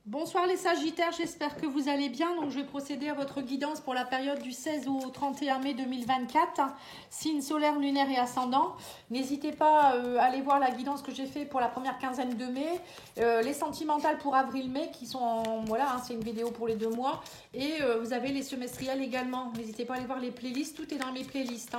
Bonsoir les Sagittaires, j'espère que vous allez bien. Donc je vais procéder à votre guidance pour la période du 16 au 31 mai 2024, signe solaire, lunaire et ascendant. N'hésitez pas à aller voir la guidance que j'ai fait pour la première quinzaine de mai, les sentimentales pour avril-mai qui sont voilà, c'est une vidéo pour les 2 mois. Et vous avez les semestriels également. N'hésitez pas à aller voir les playlists, tout est dans mes playlists.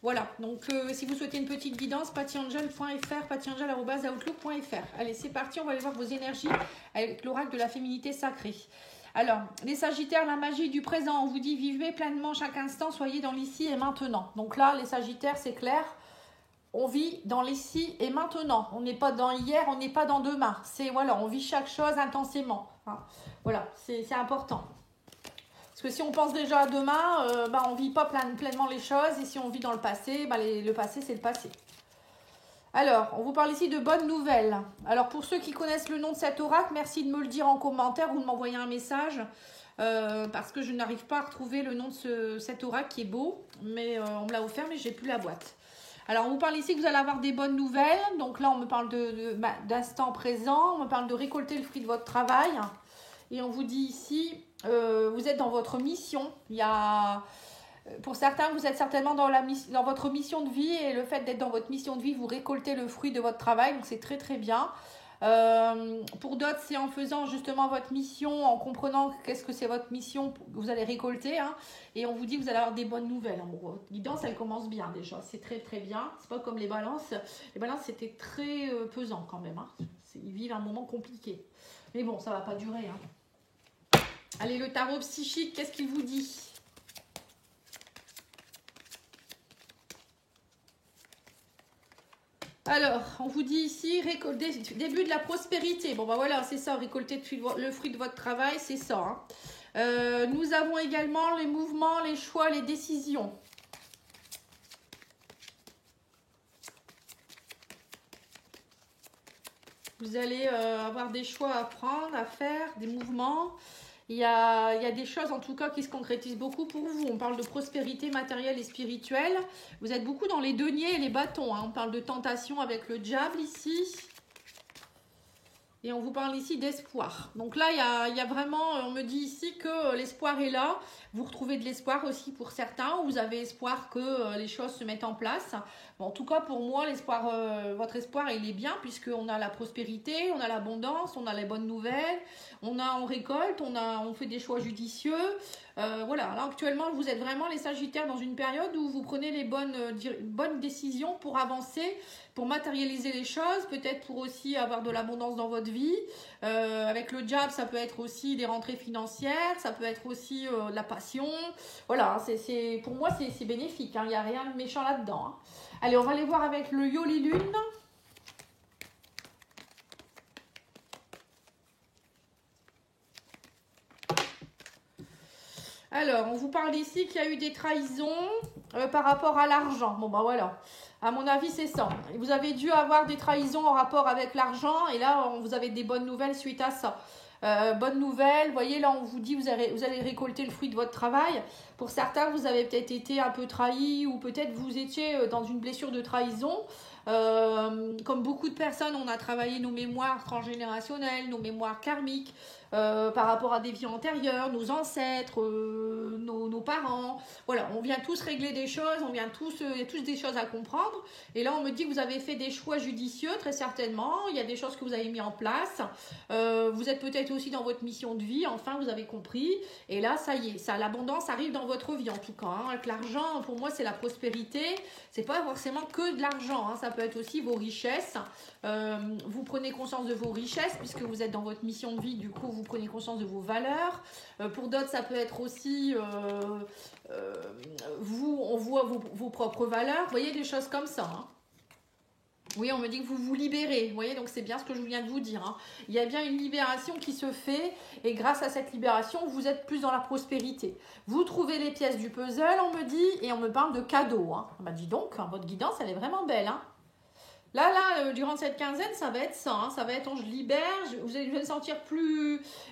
Voilà, donc si vous souhaitez une petite guidance, patiangel.fr, patiangel@outlook.fr. Allez, c'est parti, on va aller voir vos énergies avec l'oracle de la féminité sacrée. Alors, les Sagittaires, la magie du présent, on vous dit vivez pleinement chaque instant, soyez dans l'ici et maintenant. Donc là, les Sagittaires, c'est clair, on vit dans l'ici et maintenant. On n'est pas dans hier, on n'est pas dans demain. C'est voilà, on vit chaque chose intensément. Hein. Voilà, c'est important. Parce que si on pense déjà à demain, on ne vit pas pleinement les choses. Et si on vit dans le passé, le passé, c'est le passé. Alors, on vous parle ici de bonnes nouvelles. Alors, pour ceux qui connaissent le nom de cet oracle, merci de me le dire en commentaire ou de m'envoyer un message. Parce que je n'arrive pas à retrouver le nom de cet oracle qui est beau. Mais on me l'a offert, mais je n'ai plus la boîte. Alors, on vous parle ici que vous allez avoir des bonnes nouvelles. Donc là, on me parle d'instant présent. On me parle de récolter le fruit de votre travail. Et on vous dit ici... vous êtes dans votre mission. Pour certains, vous êtes certainement dans votre mission de vie et le fait d'être dans votre mission de vie, vous récoltez le fruit de votre travail, donc c'est très très bien. Pour d'autres, c'est en faisant justement votre mission, en comprenant qu'est-ce que c'est votre mission, vous allez récolter. Hein, et on vous dit que vous allez avoir des bonnes nouvelles. Hein. Bon, votre guidance, elle commence bien déjà, c'est très très bien. C'est pas comme les balances. Les balances, c'était très pesant quand même. Hein. Ils vivent un moment compliqué. Mais bon, ça va pas durer. Hein. Allez, le tarot psychique, qu'est-ce qu'il vous dit? Alors, on vous dit ici, début de la prospérité. Bon, voilà, c'est ça, récolter le fruit de votre travail, c'est ça. Hein. Nous avons également les mouvements, les choix, les décisions. Vous allez avoir des choix à prendre, à faire, des mouvements. Il y a des choses en tout cas qui se concrétisent beaucoup pour vous. On parle de prospérité matérielle et spirituelle. Vous êtes beaucoup dans les deniers et les bâtons. Hein. On parle de tentation avec le diable ici. Et on vous parle ici d'espoir. Donc là, il y a vraiment, on me dit ici que l'espoir est là. Vous retrouvez de l'espoir aussi pour certains. Vous avez espoir que les choses se mettent en place. Bon, en tout cas, pour moi, votre espoir, il est bien puisqu'on a la prospérité, on a l'abondance, on a les bonnes nouvelles, on récolte, on fait des choix judicieux. Voilà, là actuellement, vous êtes vraiment les Sagittaires dans une période où vous prenez les bonnes décisions pour avancer, pour matérialiser les choses, peut-être pour aussi avoir de l'abondance dans votre vie. Avec le diable, ça peut être aussi des rentrées financières, ça peut être aussi de la passion. Voilà, pour moi, c'est bénéfique. Hein, il n'y a rien de méchant là-dedans. Hein. Allez, on va aller voir avec le Yoli Lune. Alors, on vous parle ici qu'il y a eu des trahisons par rapport à l'argent. Bon, voilà. À mon avis, c'est ça. Vous avez dû avoir des trahisons en rapport avec l'argent. Et là, vous avez des bonnes nouvelles suite à ça. Bonne nouvelle, vous voyez là on vous dit vous allez récolter le fruit de votre travail. Pour certains vous avez peut-être été un peu trahi ou peut-être vous étiez dans une blessure de trahison. Comme beaucoup de personnes, on a travaillé nos mémoires transgénérationnelles, nos mémoires karmiques par rapport à des vies antérieures, nos ancêtres, nos parents. Voilà, on vient tous régler des choses, il y a tous des choses à comprendre. Et là, on me dit que vous avez fait des choix judicieux, très certainement. Il y a des choses que vous avez mis en place. Vous êtes peut-être aussi dans votre mission de vie, enfin, vous avez compris. Et là, ça y est, l'abondance arrive dans votre vie, en tout cas. Hein. Avec l'argent, pour moi, c'est la prospérité. C'est pas forcément que de l'argent, hein. Ça peut être aussi vos richesses. Vous prenez conscience de vos richesses, puisque vous êtes dans votre mission de vie, du coup, vous prenez conscience de vos valeurs. Pour d'autres, ça peut être aussi, on voit vos propres valeurs. Vous voyez, des choses comme ça. Hein. Oui, on me dit que vous vous libérez. Vous voyez, donc c'est bien ce que je viens de vous dire. Hein. Il y a bien une libération qui se fait. Et grâce à cette libération, vous êtes plus dans la prospérité. Vous trouvez les pièces du puzzle, on me dit, et on me parle de cadeaux. Hein. Bah, dis donc, hein, votre guidance, elle est vraiment belle. Hein. Là, durant cette quinzaine, ça va être ça. Hein. Ça va être, je libère. Vous allez me sentir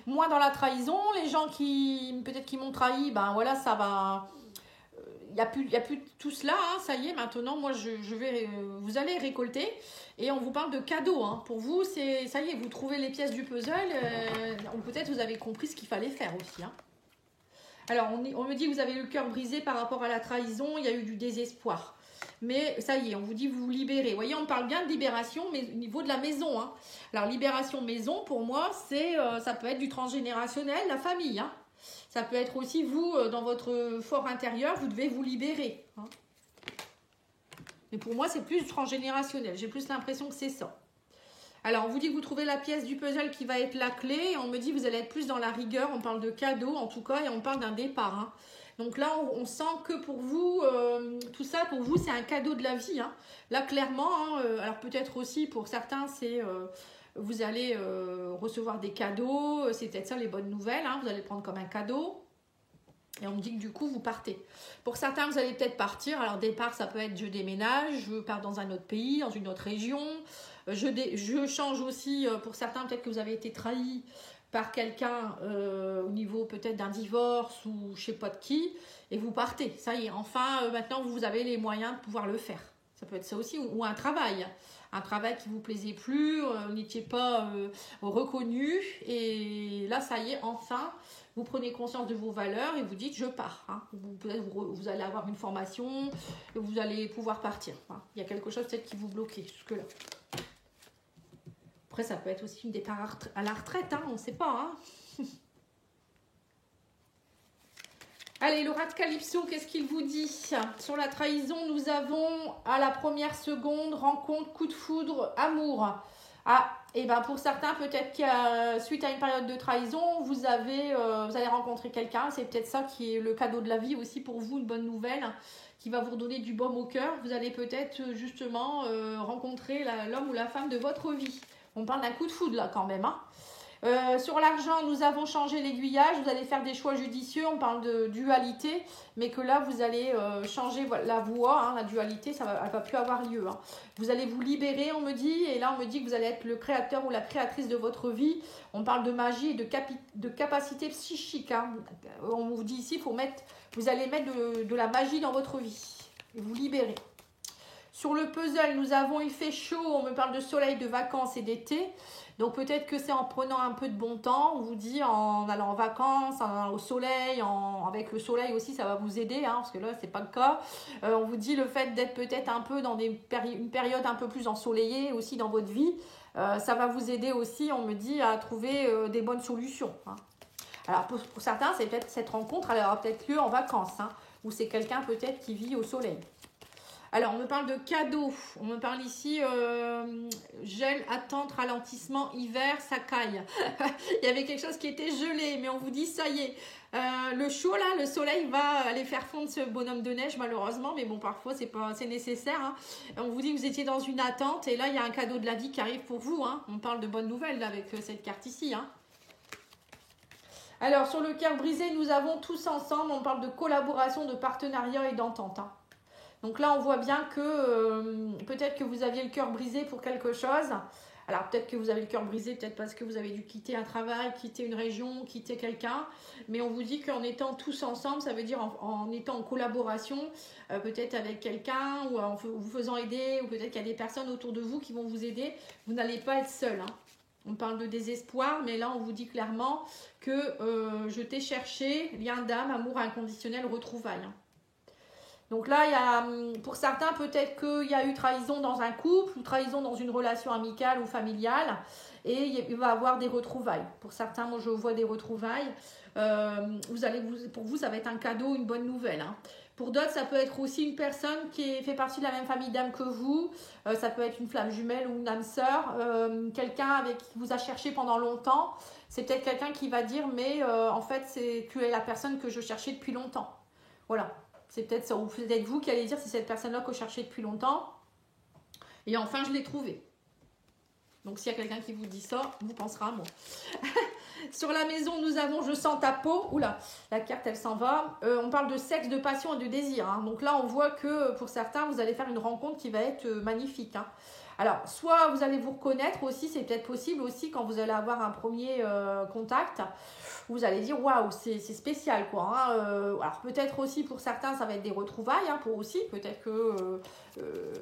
moins dans la trahison. Les gens qui, peut-être qui m'ont trahi, ben voilà, ça va... y a plus tout cela, hein, ça y est, maintenant, moi, je vais, vous allez récolter. Et on vous parle de cadeaux. Hein. Pour vous, ça y est, vous trouvez les pièces du puzzle. Peut-être vous avez compris ce qu'il fallait faire aussi. Hein. Alors, on me dit que vous avez le cœur brisé par rapport à la trahison, il y a eu du désespoir. Mais ça y est, on vous dit vous vous libérez. Vous voyez, on parle bien de libération, mais au niveau de la maison. Hein. Alors, libération maison, pour moi, ça peut être du transgénérationnel, la famille. Hein. Ça peut être aussi vous, dans votre fort intérieur, vous devez vous libérer. Hein. Mais pour moi, c'est plus transgénérationnel. J'ai plus l'impression que c'est ça. Alors, on vous dit que vous trouvez la pièce du puzzle qui va être la clé. Et on me dit que vous allez être plus dans la rigueur. On parle de cadeau, en tout cas, et on parle d'un départ. Hein. Donc là, on sent que pour vous, tout ça, pour vous, c'est un cadeau de la vie. Hein. Là, clairement, hein, alors peut-être aussi pour certains, c'est vous allez recevoir des cadeaux. C'est peut-être ça les bonnes nouvelles. Hein. Vous allez le prendre comme un cadeau. Et on me dit que du coup, vous partez. Pour certains, vous allez peut-être partir. Alors, départ, ça peut être je déménage, je pars dans un autre pays, dans une autre région. Je change aussi, pour certains, peut-être que vous avez été trahi par quelqu'un au niveau peut-être d'un divorce ou je ne sais pas de qui. Et vous partez. Ça y est, enfin, maintenant, vous avez les moyens de pouvoir le faire. Ça peut être ça aussi. Ou un travail. Un travail qui ne vous plaisait plus, vous n'étiez pas reconnu. Et là, ça y est, enfin... Vous prenez conscience de vos valeurs et vous dites je pars. Hein. Peut-être vous allez avoir une formation et vous allez pouvoir partir. Hein. Il y a quelque chose peut-être qui vous bloquait jusque-là. Après, ça peut être aussi une départ à la retraite. Hein. On ne sait pas. Hein. Allez, l'oracle Calypso, qu'est-ce qu'il vous dit? Sur la trahison, nous avons à la première seconde, rencontre, coup de foudre, amour. Ah, et ben pour certains, peut-être que suite à une période de trahison, vous allez rencontrer quelqu'un. C'est peut-être ça qui est le cadeau de la vie aussi pour vous, une bonne nouvelle qui va vous redonner du baume au cœur. Vous allez peut-être justement rencontrer l'homme ou la femme de votre vie. On parle d'un coup de foudre là quand même. Hein. Sur l'argent, nous avons changé l'aiguillage. Vous allez faire des choix judicieux. On parle de dualité, mais que là, vous allez changer la voie. Hein, la dualité, elle ne va plus avoir lieu. Hein. Vous allez vous libérer, on me dit. Et là, on me dit que vous allez être le créateur ou la créatrice de votre vie. On parle de magie et de capacité psychique. Hein. On vous dit ici, vous allez mettre de la magie dans votre vie. Et vous libérer. Sur le puzzle, nous avons il fait chaud. On me parle de soleil, de vacances et d'été. Donc peut-être que c'est en prenant un peu de bon temps, on vous dit en allant en vacances, au soleil, avec le soleil aussi ça va vous aider, hein, parce que là c'est pas le cas. On vous dit le fait d'être peut-être un peu dans une période un peu plus ensoleillée aussi dans votre vie, ça va vous aider aussi, on me dit, à trouver des bonnes solutions. Hein. Alors pour certains c'est peut-être cette rencontre, elle aura peut-être lieu en vacances, hein, ou c'est quelqu'un peut-être qui vit au soleil. Alors, on me parle de cadeaux. On me parle ici gel, attente, ralentissement, hiver, ça caille. Il y avait quelque chose qui était gelé, mais on vous dit ça y est. Le chaud, là, le soleil va aller faire fondre ce bonhomme de neige, malheureusement. Mais bon, parfois, c'est nécessaire. Hein. On vous dit que vous étiez dans une attente. Et là, il y a un cadeau de la vie qui arrive pour vous. Hein. On parle de bonnes nouvelles là, avec cette carte ici. Hein. Alors, sur le cœur brisé, nous avons tous ensemble. On parle de collaboration, de partenariat et d'entente. Hein. Donc là, on voit bien que peut-être que vous aviez le cœur brisé pour quelque chose. Alors peut-être que vous avez le cœur brisé, peut-être parce que vous avez dû quitter un travail, quitter une région, quitter quelqu'un. Mais on vous dit qu'en étant tous ensemble, ça veut dire en étant en collaboration, peut-être avec quelqu'un ou en vous faisant aider, ou peut-être qu'il y a des personnes autour de vous qui vont vous aider. Vous n'allez pas être seul. Hein. On parle de désespoir, mais là, on vous dit clairement que je t'ai cherché, lien d'âme, amour inconditionnel, retrouvailles. Hein. Donc là, pour certains, peut-être qu'il y a eu trahison dans un couple ou trahison dans une relation amicale ou familiale et il va y avoir des retrouvailles. Pour certains, moi, je vois des retrouvailles. Pour vous, ça va être un cadeau, une bonne nouvelle. Hein. Pour d'autres, ça peut être aussi une personne qui fait partie de la même famille d'âme que vous. Ça peut être une flamme jumelle ou une âme sœur. Quelqu'un avec qui vous a cherché pendant longtemps. C'est peut-être quelqu'un qui va dire, mais en fait, tu es la personne que je cherchais depuis longtemps. Voilà. C'est peut-être ça, ou peut-être vous qui allez dire c'est cette personne-là que je cherchais depuis longtemps. Et enfin, je l'ai trouvée. Donc, s'il y a quelqu'un qui vous dit ça, vous penserez à moi. Sur la maison, nous avons je sens ta peau. Oula, la carte, elle s'en va. On parle de sexe, de passion et de désir. Hein. Donc là, on voit que pour certains, vous allez faire une rencontre qui va être magnifique. Hein. Alors, soit vous allez vous reconnaître aussi, c'est peut-être possible aussi quand vous allez avoir un premier contact, vous allez dire waouh, c'est spécial quoi. Hein. Alors peut-être aussi pour certains ça va être des retrouvailles, hein, pour aussi peut-être que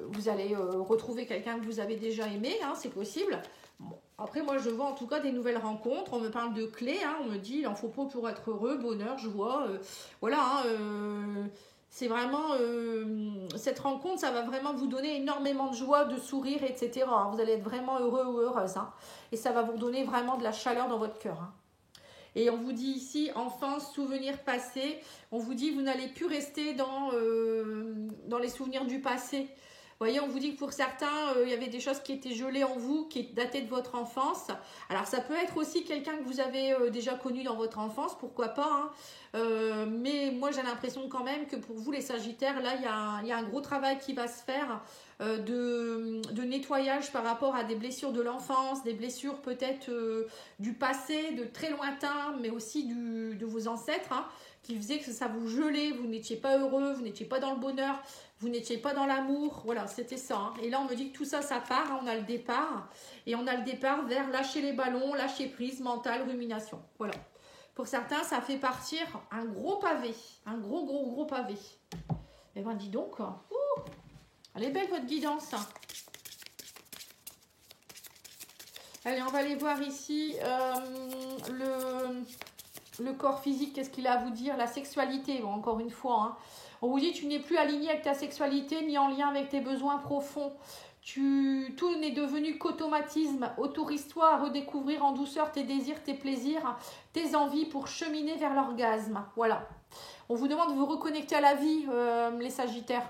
vous allez retrouver quelqu'un que vous avez déjà aimé, hein, c'est possible. Bon, après moi je vois en tout cas des nouvelles rencontres, on me parle de clés, hein, on me dit il en faut pas pour être heureux, bonheur, joie, voilà. Hein, c'est vraiment, cette rencontre, ça va vraiment vous donner énormément de joie, de sourire, etc. Hein. Vous allez être vraiment heureux ou heureuse. Hein. Et ça va vous donner vraiment de la chaleur dans votre cœur. Hein. Et on vous dit ici, enfance, souvenirs passés. On vous dit, vous n'allez plus rester dans les souvenirs du passé. Vous voyez, on vous dit que pour certains, il y avait des choses qui étaient gelées en vous, qui dataient de votre enfance. Alors, ça peut être aussi quelqu'un que vous avez déjà connu dans votre enfance, pourquoi pas. Hein. Mais moi, j'ai l'impression quand même que pour vous, les Sagittaires, là, il y a un gros travail qui va se faire de nettoyage par rapport à des blessures de l'enfance, des blessures peut-être du passé, de très lointain, mais aussi de vos ancêtres, hein, qui faisaient que ça vous gelait, vous n'étiez pas heureux, vous n'étiez pas dans le bonheur, vous n'étiez pas dans l'amour, voilà, c'était ça. Hein. Et là, on me dit que tout ça, ça part, hein, on a le départ, et on a le départ vers lâcher les ballons, lâcher prise, mental, rumination, voilà. Pour certains, ça fait partir un gros pavé, un gros pavé. Eh ben, dis donc, elle est belle votre guidance. Allez, on va aller voir ici le corps physique, qu'est-ce qu'il a à vous dire, la sexualité, bon, encore une fois. Hein. On vous dit tu n'es plus aligné avec ta sexualité ni en lien avec tes besoins profonds. Tout n'est devenu qu'automatisme. Autorise-toi à redécouvrir en douceur tes désirs, tes plaisirs, tes envies pour cheminer vers l'orgasme. Voilà. On vous demande de vous reconnecter à la vie, les Sagittaires.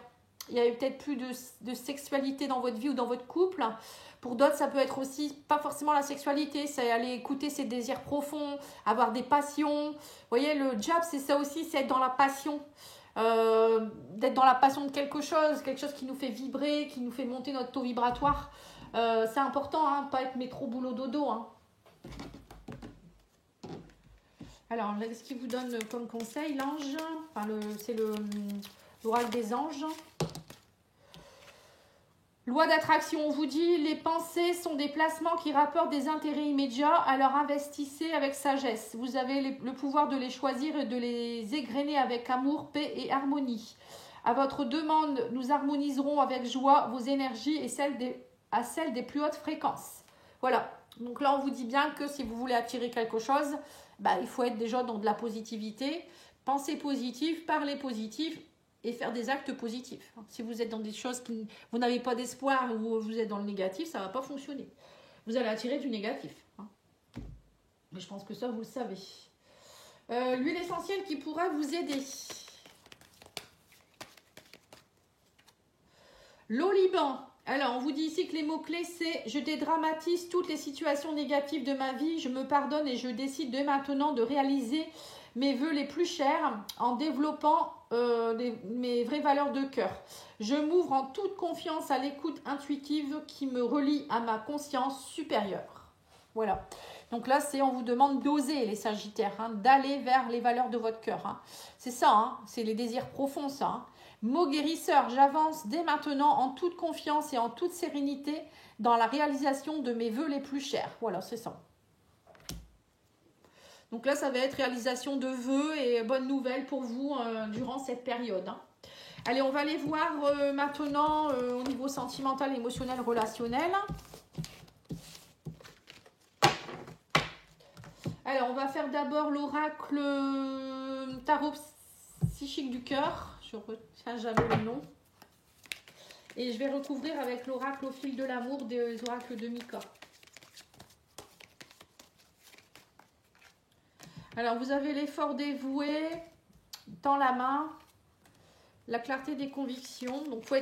Il y a peut-être plus de sexualité dans votre vie ou dans votre couple. Pour d'autres, ça peut être aussi pas forcément la sexualité, c'est aller écouter ses désirs profonds, avoir des passions. Vous voyez, le job, c'est ça aussi, c'est être dans la passion. D'être dans la passion de quelque chose qui nous fait vibrer, qui nous fait monter notre taux vibratoire. C'est important, hein, pas être métro boulot dodo. Hein. Alors, qu'est-ce qu'il vous donne comme conseil, l'ange? Enfin, c'est l'oral des anges. Loi d'attraction, on vous dit, les pensées sont des placements qui rapportent des intérêts immédiats, alors investissez avec sagesse. Vous avez le pouvoir de les choisir et de les égrener avec amour, paix et harmonie. À votre demande, nous harmoniserons avec joie vos énergies et celles des plus hautes fréquences. Voilà, donc là on vous dit bien que si vous voulez attirer quelque chose, il faut être déjà dans de la positivité, penser positif, parler positif, et faire des actes positifs. Si vous êtes dans des choses vous n'avez pas d'espoir ou vous êtes dans le négatif, ça ne va pas fonctionner. Vous allez attirer du négatif. Hein. Mais je pense que ça, vous le savez. L'huile essentielle qui pourra vous aider. L'oliban. Alors, on vous dit ici que les mots-clés, c'est « Je dédramatise toutes les situations négatives de ma vie, je me pardonne et je décide dès maintenant de réaliser mes vœux les plus chers en développant mes vraies valeurs de cœur. Je m'ouvre en toute confiance à l'écoute intuitive qui me relie à ma conscience supérieure. » Voilà. Donc là, on vous demande d'oser, les Sagittaires, hein, d'aller vers les valeurs de votre cœur. Hein. C'est ça, hein, c'est les désirs profonds, ça. Hein. Mot guérisseur, j'avance dès maintenant en toute confiance et en toute sérénité dans la réalisation de mes vœux les plus chers. Voilà, c'est ça. Donc là, ça va être réalisation de vœux et bonnes nouvelles pour vous durant cette période. Hein. Allez, on va aller voir maintenant au niveau sentimental, émotionnel, relationnel. Alors, on va faire d'abord l'oracle tarot psychique du cœur. Je retiens jamais le nom. Et je vais recouvrir avec l'oracle au fil de l'amour des oracles de Mika. Alors, vous avez l'effort dévoué dans la main, la clarté des convictions. Donc, faut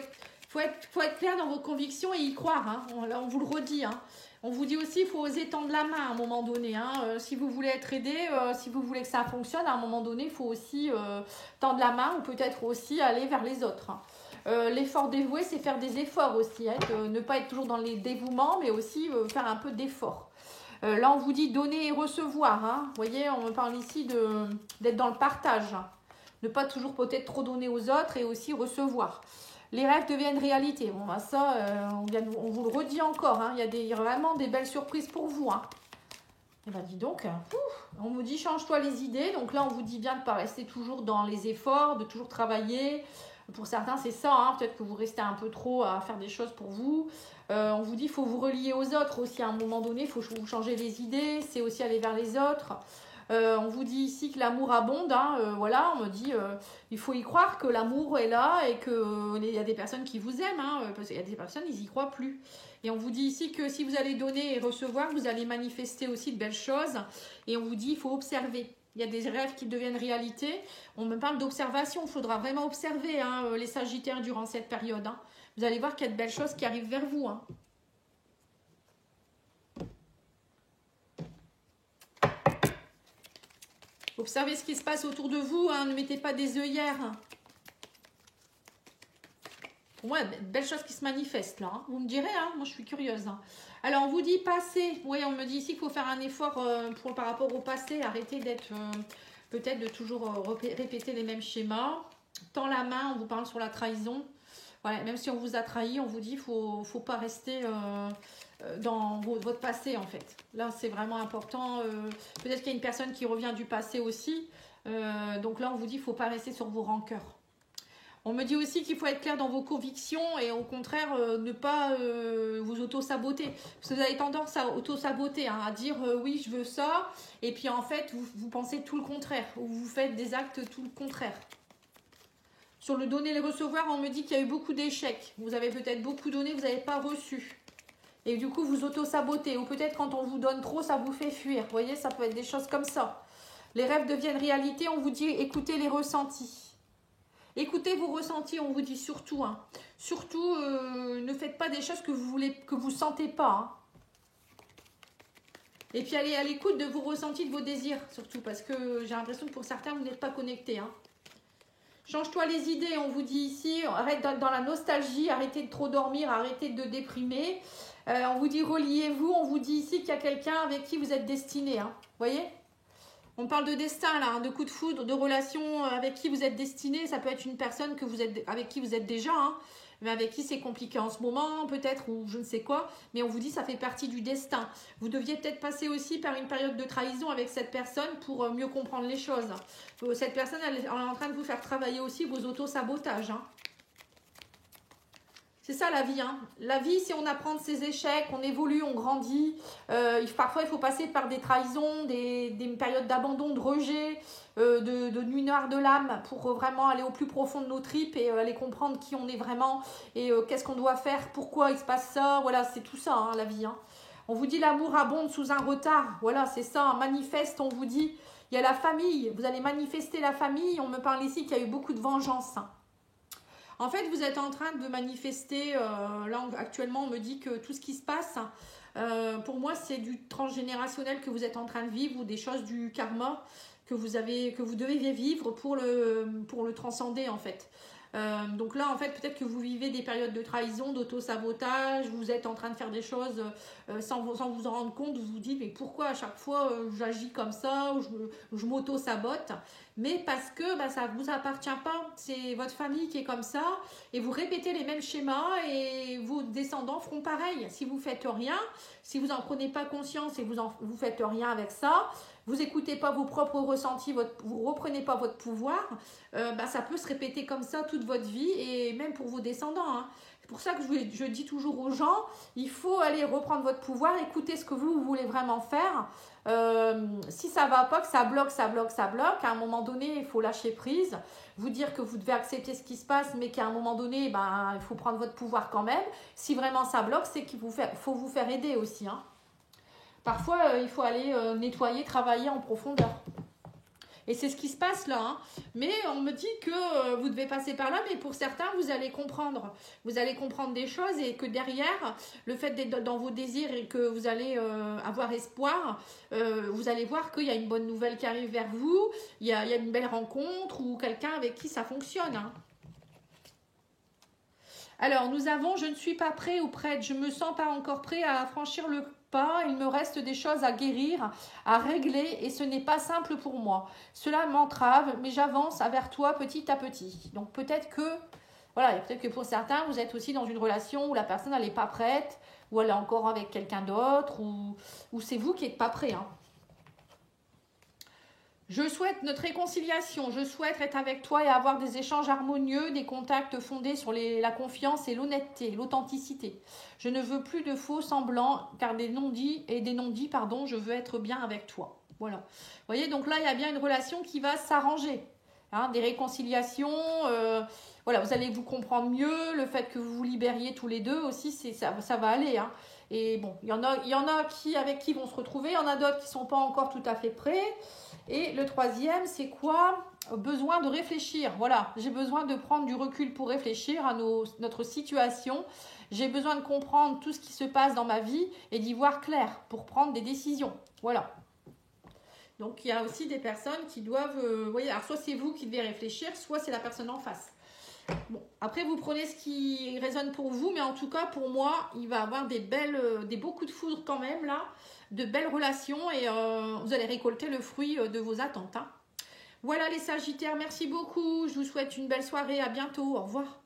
être clair dans vos convictions et y croire. Hein. On vous le redit. Hein. On vous dit aussi, il faut oser tendre la main à un moment donné. Hein. Si vous voulez être aidé, si vous voulez que ça fonctionne, à un moment donné, il faut aussi tendre la main ou peut-être aussi aller vers les autres. Hein. L'effort dévoué, c'est faire des efforts aussi. Hein. Ne pas être toujours dans les dévouements, mais aussi faire un peu d'efforts. Là, on vous dit donner et recevoir. Hein. Vous voyez, on me parle ici d'être dans le partage. Hein. Ne pas toujours peut-être trop donner aux autres et aussi recevoir. Les rêves deviennent réalité. Bon, bah ça, on vous le redit encore. Hein. Il y a vraiment des belles surprises pour vous. Hein. Et ben dis donc, on vous dit change-toi les idées. Donc là, on vous dit bien de ne pas rester toujours dans les efforts, de toujours travailler. Pour certains, c'est ça. Hein. Peut-être que vous restez un peu trop à faire des choses pour vous. On vous dit qu'il faut vous relier aux autres aussi. À un moment donné, il faut vous changer les idées. C'est aussi aller vers les autres. On vous dit ici que l'amour abonde, hein, voilà, on me dit il faut y croire que l'amour est là et qu'il y a des personnes qui vous aiment, hein, parce qu'il y a des personnes, ils y croient plus. Et on vous dit ici que si vous allez donner et recevoir, vous allez manifester aussi de belles choses. Et on vous dit il faut observer. Il y a des rêves qui deviennent réalité. On me parle d'observation, il faudra vraiment observer hein, les Sagittaires durant cette période. Hein. Vous allez voir qu'il y a de belles choses qui arrivent vers vous. Hein. Observez ce qui se passe autour de vous, hein, ne mettez pas des œillères. Pour moi, belle chose qui se manifeste là. Hein. Vous me direz, hein, moi je suis curieuse. Hein. Alors on vous dit passé. Oui, on me dit ici qu'il faut faire un effort par rapport au passé. Arrêtez d'être, peut-être de toujours répéter les mêmes schémas. Tends la main, on vous parle sur la trahison. Ouais, même si on vous a trahi, on vous dit qu'il ne faut pas rester dans votre passé en fait. Là, c'est vraiment important. Peut-être qu'il y a une personne qui revient du passé aussi. Donc là, on vous dit qu'il ne faut pas rester sur vos rancœurs. On me dit aussi qu'il faut être clair dans vos convictions et au contraire, ne pas vous auto-saboter. Parce que vous avez tendance à auto-saboter, hein, à dire oui, je veux ça. Et puis en fait, vous pensez tout le contraire. Ou vous faites des actes tout le contraire. Sur le donner et le recevoir, on me dit qu'il y a eu beaucoup d'échecs. Vous avez peut-être beaucoup donné, vous n'avez pas reçu. Et du coup, vous auto-sabotez. Ou peut-être quand on vous donne trop, ça vous fait fuir. Vous voyez, ça peut être des choses comme ça. Les rêves deviennent réalité. On vous dit écoutez les ressentis. Écoutez vos ressentis, on vous dit surtout. Hein. Surtout, ne faites pas des choses que vous voulez, que vous ne sentez pas. Hein. Et puis, allez à l'écoute de vos ressentis, de vos désirs. Surtout, parce que j'ai l'impression que pour certains, vous n'êtes pas connectés. Hein. Change-toi les idées, on vous dit ici, arrête dans la nostalgie, arrêtez de trop dormir, arrêtez de déprimer. On vous dit reliez-vous, on vous dit ici qu'il y a quelqu'un avec qui vous êtes destiné. Hein. Vous voyez ? On parle de destin là, hein, de coup de foudre, de relation avec qui vous êtes destiné. Ça peut être une personne avec qui vous êtes déjà, hein, mais avec qui c'est compliqué en ce moment, peut-être, ou je ne sais quoi. Mais on vous dit ça fait partie du destin. Vous deviez peut-être passer aussi par une période de trahison avec cette personne pour mieux comprendre les choses. Cette personne, elle est en train de vous faire travailler aussi vos auto-sabotages. Hein. C'est ça la vie. Hein. La vie, c'est on apprend de ses échecs, on évolue, on grandit. Parfois, il faut passer par des trahisons, des périodes d'abandon, de rejet, de nuit noire de l'âme pour vraiment aller au plus profond de nos tripes et aller comprendre qui on est vraiment et qu'est-ce qu'on doit faire, pourquoi il se passe ça. Voilà, c'est tout ça, hein, la vie. Hein. On vous dit l'amour abonde sous un retard. Voilà, c'est ça, un manifeste, on vous dit. Il y a la famille, vous allez manifester la famille. On me parle ici qu'il y a eu beaucoup de vengeance. Hein. En fait, vous êtes en train de manifester, là actuellement on me dit que tout ce qui se passe, pour moi c'est du transgénérationnel que vous êtes en train de vivre ou des choses du karma que vous devez vivre pour le transcender en fait. Donc là en fait peut-être que vous vivez des périodes de trahison, d'auto-sabotage, vous êtes en train de faire des choses sans vous en rendre compte, vous vous dites mais pourquoi à chaque fois j'agis comme ça ou je m'auto-sabote, mais parce que ça ne vous appartient pas, c'est votre famille qui est comme ça et vous répétez les mêmes schémas et vos descendants feront pareil. Si vous ne faites rien, si vous n'en prenez pas conscience et vous ne faites rien avec ça, vous n'écoutez pas vos propres ressentis, vous ne reprenez pas votre pouvoir, ça peut se répéter comme ça toute votre vie et même pour vos descendants. Hein. C'est pour ça que je dis toujours aux gens, il faut aller reprendre votre pouvoir, écouter ce que vous voulez vraiment faire. Si ça ne va pas, que ça bloque, à un moment donné, il faut lâcher prise, vous dire que vous devez accepter ce qui se passe, mais qu'à un moment donné, il faut prendre votre pouvoir quand même. Si vraiment ça bloque, c'est qu'il faut vous faire aider aussi. Hein. Parfois, il faut aller nettoyer, travailler en profondeur. Et c'est ce qui se passe là. Hein. Mais on me dit que vous devez passer par là, mais pour certains, vous allez comprendre. Vous allez comprendre des choses et que derrière, le fait d'être dans vos désirs et que vous allez avoir espoir, vous allez voir qu'il y a une bonne nouvelle qui arrive vers vous, il y a une belle rencontre ou quelqu'un avec qui ça fonctionne. Hein. Alors, nous avons « Je ne suis pas prêt ou prête, je ne me sens pas encore prêt à franchir le pas, il me reste des choses à guérir, à régler et ce n'est pas simple pour moi. Cela m'entrave, mais j'avance vers toi petit à petit. » Donc, peut-être que Voilà, et peut-être que pour certains, vous êtes aussi dans une relation où la personne, elle n'est pas prête, ou elle est encore avec quelqu'un d'autre, ou c'est vous qui n'êtes pas prêt. Hein. Je souhaite notre réconciliation, je souhaite être avec toi et avoir des échanges harmonieux, des contacts fondés sur la confiance et l'honnêteté, l'authenticité. Je ne veux plus de faux semblants, car des non-dits, pardon, je veux être bien avec toi. Voilà. Vous voyez, donc là, il y a bien une relation qui va s'arranger. Hein, des réconciliations, voilà, vous allez vous comprendre mieux, le fait que vous vous libériez tous les deux aussi, ça va aller. Hein. Et bon, il y en a avec qui vont se retrouver, il y en a d'autres qui ne sont pas encore tout à fait prêts. Et le troisième, c'est quoi? Besoin de réfléchir. Voilà, j'ai besoin de prendre du recul pour réfléchir à notre situation. J'ai besoin de comprendre tout ce qui se passe dans ma vie et d'y voir clair pour prendre des décisions. Voilà. Donc, il y a aussi des personnes qui doivent... vous voyez, alors soit c'est vous qui devez réfléchir, soit c'est la personne en face. Bon, après, vous prenez ce qui résonne pour vous, mais en tout cas, pour moi, il va y avoir des beaux coups de foudre quand même, là, de belles relations, et vous allez récolter le fruit de vos attentes. Hein. Voilà les Sagittaires, merci beaucoup. Je vous souhaite une belle soirée, à bientôt, au revoir.